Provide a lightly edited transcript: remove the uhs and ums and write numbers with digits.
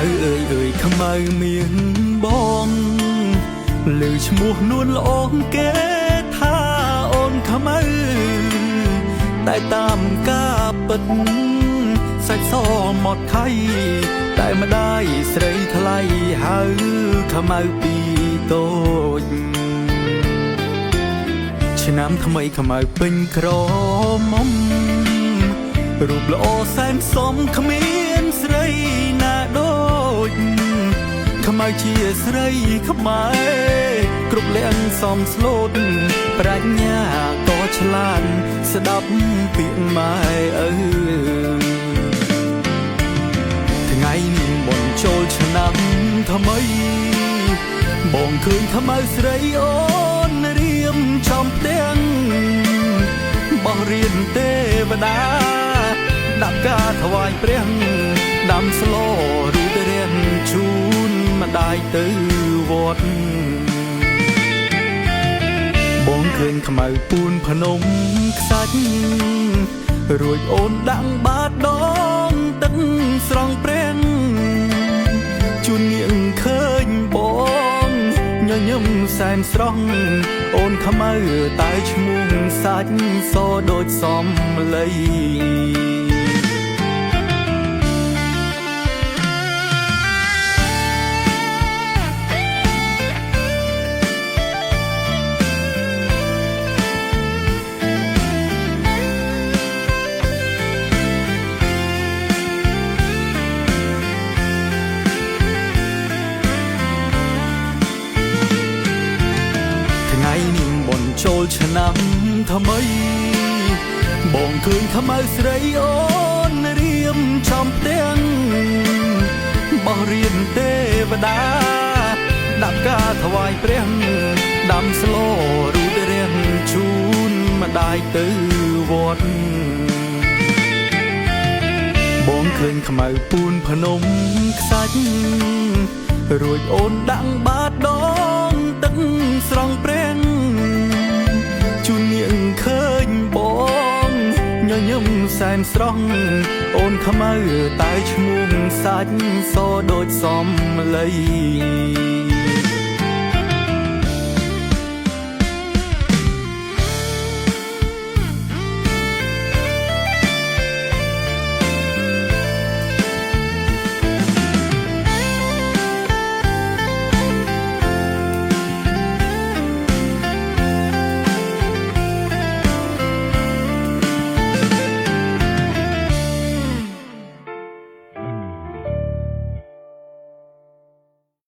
ơiขมៅមានបងលឺឈ្មោះនួនល្អគេថាអូនขมៅតែតាមការពិតសាច់សមកថៃតែម្ដាយស្រីថ្លៃហៅขมៅពីតូចឆ្នាំថ្មីขมៅពេញក្រមុំរូបល្អសែនសមគ្មានស្រីណាដូចขมៅជាស្រីខ្មែរគ្រប់លៀងសមស្លូតប្រាជ្ញាក៏ឆ្លាតស្ដាប់ពាក្យម៉ែឪថ្ងៃនេះបុណ្យចូលឆ្នាំថ្មីបងឃើញขมៅស្រីអូនរៀមចំផ្ទាំងបោះរៀនទេវតាដាក់ការថ្វាយព្រះដាំស្លរូបរៀនជូនម្ដាយទៅវត្តបងឃើញขมៅពូនភ្នំខ្សាច់រួចអូនដាក់បាតដងទឹកស្រង់ព្រះជូននាងឃើញបងញញឹមសែនស្រស់អូនขมៅតែឈ្មោះសាច់សដូចសំលៃថ្ងៃនេះបុណ្យចូលឆ្នាំថ្មីបងឃើញขมៅស្រីអូនរៀមចំផ្ទាំងបោះរៀនទេវតាដាក់ការថ្វាយព្រះដាំស្លរូបរាងជូនម្ដាយទៅវត្តបងឃើញขមៅពូនភ្នំខ្សាច់រួចអូនដាក់បាតដងទឹកស្រង់ព្រះជូននាងឃើញបងញញឹមសែនស្រស់អូនขមៅតែឈ្មោះសាច់សដូចសំលៃ